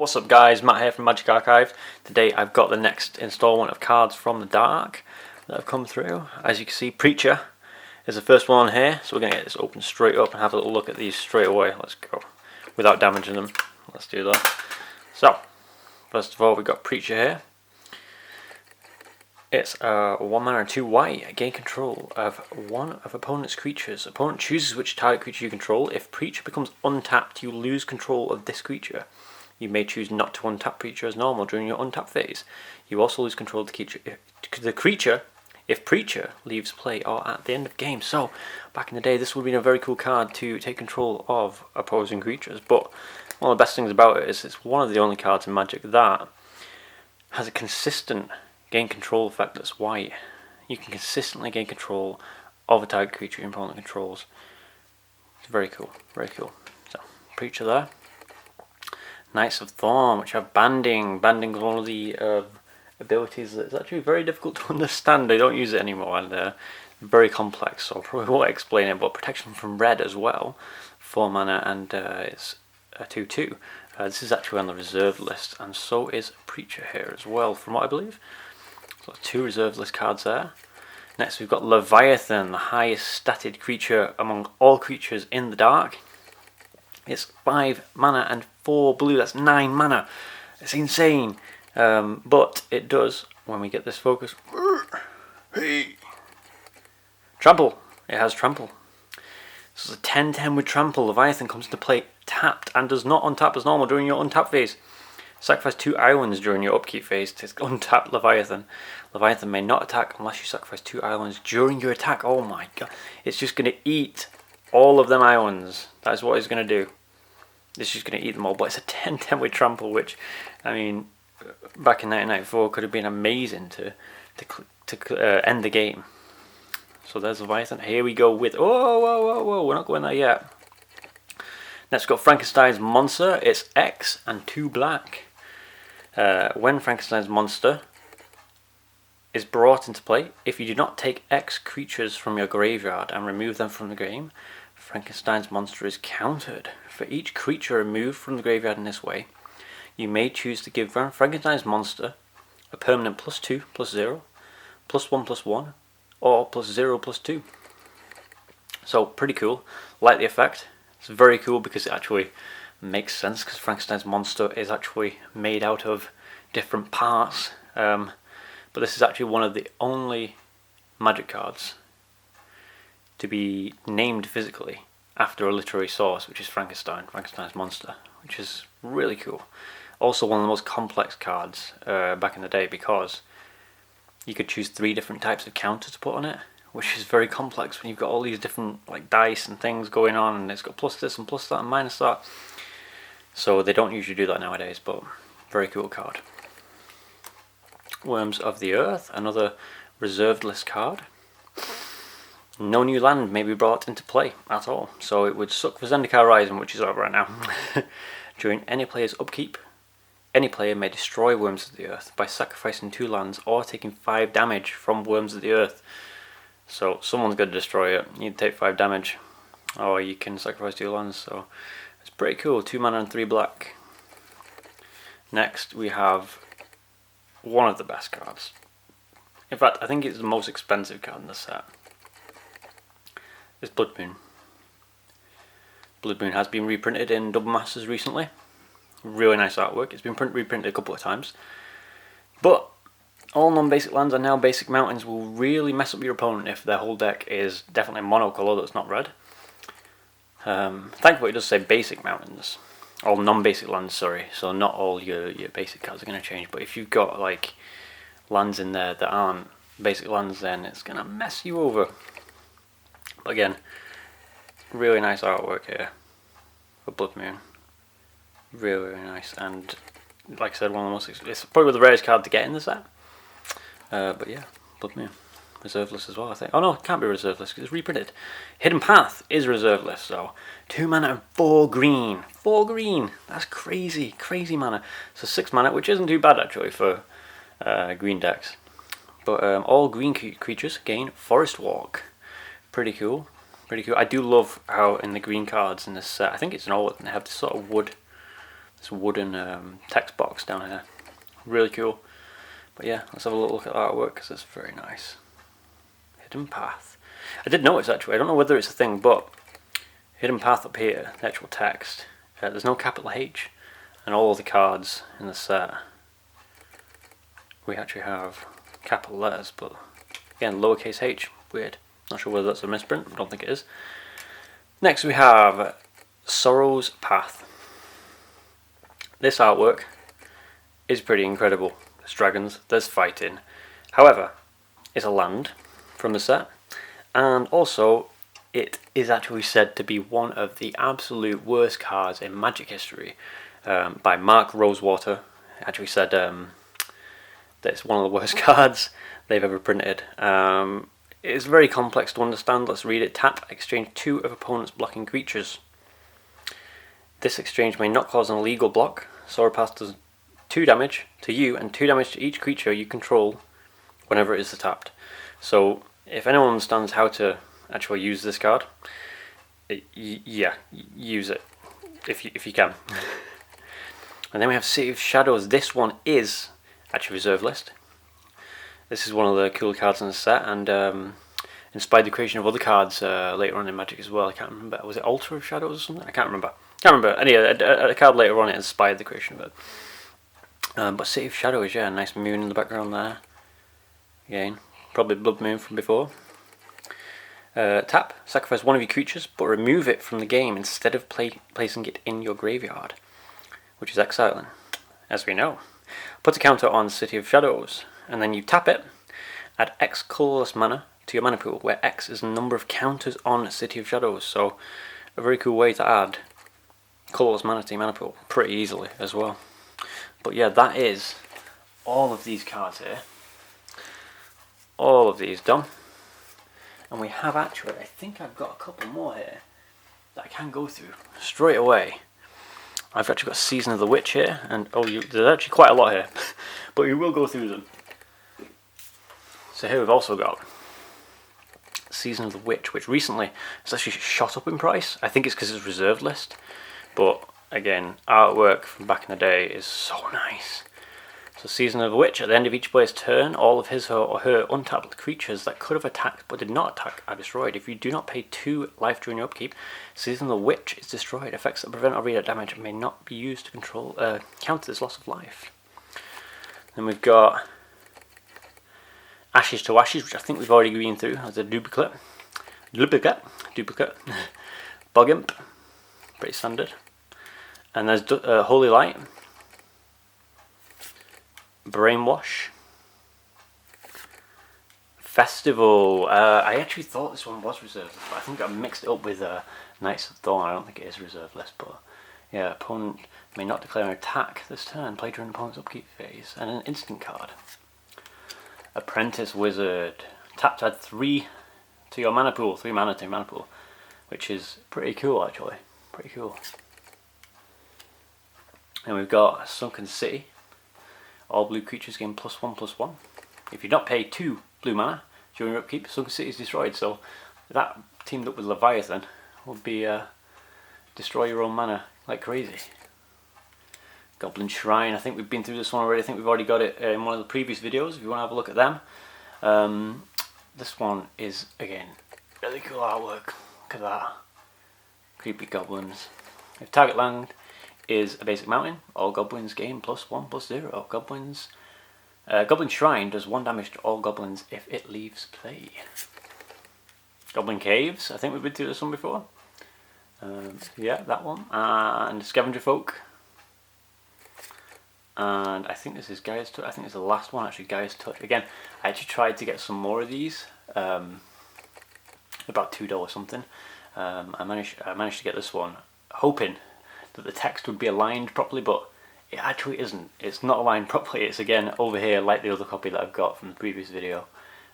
What's up guys, Matt here from Magic Archive. Today I've got the next installment of cards from the Dark that have come through. As you can see, Preacher is the first one on here, so we're going to get this open straight up and have a little look at these straight away. Let's go, without damaging them. Let's do that. So, first of all we've got Preacher here. It's 1 mana and 2 white. Gain control of one of opponent's creatures. Opponent chooses which target creature you control. If Preacher becomes untapped, you lose control of this creature. You may choose not to untap Preacher as normal during your untap phase. You also lose control of the creature if Preacher leaves play or at the end of game. So, back in the day, this would have been a very cool card to take control of opposing creatures. But one of the best things about it is it's one of the only cards in Magic that has a consistent gain control effect that's white. You can consistently gain control of a target creature your opponent controls. It's very cool, very cool. So, Preacher there. Knights of Thorn, which have banding. Banding is one of the abilities that's actually very difficult to understand. I don't use it anymore, and very complex, so I probably won't explain it. But protection from red as well, 4 mana, and it's a 2/2. This is actually on the reserved list, and so is Preacher here as well, from what I believe. So 2 reserved list cards there. Next we've got Leviathan, the highest statted creature among all creatures in the Dark. It's 5 mana and 4 blue, that's 9 mana. It's insane. But it does, when we get this focus, hey, trample. It has trample. This is a 10/10 with trample. Leviathan comes into play tapped and does not untap as normal during your untap phase. Sacrifice 2 islands during your upkeep phase to untap Leviathan. Leviathan may not attack unless you sacrifice 2 islands during your attack. Oh my god. It's just going to eat all of them islands. That's what it's going to do. It's just going to eat them all. But it's a 10/10 with trample, which, I mean, back in 1994 could have been amazing to end the game. So there's Leviathan. Here we go with... Whoa, we're not going there yet. Next we've got Frankenstein's Monster. It's X and 2 black. When Frankenstein's Monster is brought into play, if you do not take X creatures from your graveyard and remove them from the game, Frankenstein's Monster is countered. For each creature removed from the graveyard in this way, you may choose to give Frankenstein's Monster a permanent +2, +0, +1, +1, or +0, +2. So pretty cool. Like the effect. It's very cool because it actually makes sense, because Frankenstein's Monster is actually made out of different parts. But this is actually one of the only Magic cards to be named physically after a literary source, which is Frankenstein's Monster, which is really cool. Also one of the most complex cards back in the day, because you could choose 3 different types of counter to put on it, which is very complex when you've got all these different like dice and things going on, and it's got plus this and plus that and minus that. So they don't usually do that nowadays, but very cool card. Worms of the Earth, another reserved list card. No new land may be brought into play at all, so it would suck for Zendikar Rising, which is over right now. During any player's upkeep, any player may destroy Worms of the Earth by sacrificing 2 lands or taking 5 damage from Worms of the Earth. So someone's going to destroy it. You take 5 damage, or you can sacrifice 2 lands. So it's pretty cool. 2 mana and 3 black. Next we have one of the best cards. In fact, I think it's the most expensive card in the set. It's Blood Moon. Blood Moon has been reprinted in Double Masters recently. Really nice artwork. It's been reprinted a couple of times. But all non-basic lands are now basic mountains. Will really mess up your opponent if their whole deck is definitely monocolour that's not red. Thankfully it does say basic mountains. All non-basic lands, sorry. So not all your basic cards are going to change. But if you've got like lands in there that aren't basic lands, then it's going to mess you over. But again, really nice artwork here for Blood Moon. Really nice, and like I said, one of the most, it's probably the rarest card to get in the set. But yeah, Blood Moon. Reserve list as well, I think. Oh no, it can't be reserve list because it's reprinted. Hidden Path is reserve list, so 2 mana and 4 green. 4 green! That's crazy, crazy mana. So 6 mana, which isn't too bad actually for green decks. But all green creatures gain Forest Walk. Pretty cool. Pretty cool. I do love how in the green cards in this set, I think it's an old, they have this sort of wood this wooden text box down here. Really cool. But yeah, let's have a little look at the artwork because it's very nice. Hidden path. I did notice actually, I don't know whether it's a thing, but hidden path up here, the actual text, there's no capital H, and all the cards in the set we actually have capital letters, but again lowercase h, weird. Not sure whether that's a misprint, I don't think it is. Next we have Sorrow's Path. This artwork is pretty incredible. There's dragons, there's fighting. However, it's a land from the set, and also it is actually said to be one of the absolute worst cards in Magic history, by Mark Rosewater. It actually said that it's one of the worst cards they've ever printed. It's very complex to understand. Let's read it. Tap, exchange 2 of opponent's blocking creatures. This exchange may not cause an illegal block. Sorrow's Path does 2 damage to you and 2 damage to each creature you control whenever it is tapped. So if anyone understands how to actually use this card, yeah, use it if you can. And then we have City of Shadows. This one is actually reserve list. This is one of the cool cards in the set, and inspired the creation of other cards later on in Magic as well. I can't remember. Was it Altar of Shadows or something? I can't remember. Anyway, a card later on it inspired the creation of it. But City of Shadows, yeah, nice moon in the background there. Again, probably Blood Moon from before. Tap, sacrifice 1 of your creatures, but remove it from the game instead of placing it in your graveyard, which is exiling, as we know. Put a counter on City of Shadows, and then you tap it, add X colourless mana to your mana pool, where X is the number of counters on City of Shadows. So a very cool way to add colourless mana to your mana pool, pretty easily as well. But yeah, that is all of these cards here. All of these done. And we have actually, I think I've got a couple more here that I can go through straight away. I've actually got Season of the Witch here, and there's actually quite a lot here, but we will go through them. So here we've also got Season of the Witch, which recently has actually shot up in price. I think it's because it's reserved list, but again, artwork from back in the day is so nice. So Season of the Witch, at the end of each player's turn, all of his or her untapped creatures that could have attacked but did not attack are destroyed. If you do not pay 2 life during your upkeep, Season of the Witch is destroyed. Effects that prevent or redirect damage may not be used to counter this loss of life. Then we've got Ashes to Ashes, which I think we've already been through as a duplicate. Bog Imp, pretty standard. And there's Holy Light, Brainwash, Festival. I actually thought this one was reserved, but I think I mixed it up with Knights of Thorn. I don't think it is reserved list, but yeah, opponent may not declare an attack this turn, play during opponent's upkeep phase, and an instant card. Apprentice Wizard. Tap to add 3 to your mana pool, 3 mana to your mana pool, which is pretty cool actually. Pretty cool. And we've got Sunken City. All blue creatures gain +1/+1. If you don't pay 2 blue mana during your upkeep, Sunken City is destroyed. So that teamed up with Leviathan would be destroy your own mana like crazy. Goblin Shrine. I think we've been through this one already. I think we've already got it in one of the previous videos. If you want to have a look at them, this one is again really cool artwork. Look at that. Creepy goblins. If target land is a basic mountain, all goblins gain +1/+0. Goblin Shrine does 1 damage to all goblins if it leaves play. Goblin Caves, I think we've been through this one before. Yeah, that one. And Scavenger Folk. And I think this is Gaia's Touch. I think it's the last one actually, Gaia's Touch. Again, I actually tried to get some more of these. About $2 something. I managed to get this one, hoping that the text would be aligned properly, but it actually isn't. It's not aligned properly. It's again over here like the other copy that I've got from the previous video.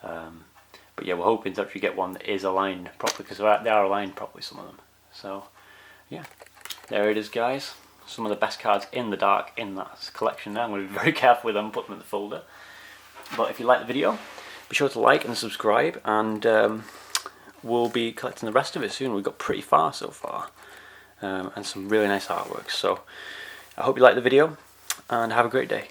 But yeah, we're hoping to actually get one that is aligned properly, because they are aligned properly, some of them. So yeah, there it is guys. Some of the best cards in the dark in that collection there. I'm going to be very careful with them, put them in the folder. But if you like the video, be sure to like and subscribe, and we'll be collecting the rest of it soon. We've got pretty far so far. And some really nice artworks. So I hope you liked the video, and have a great day.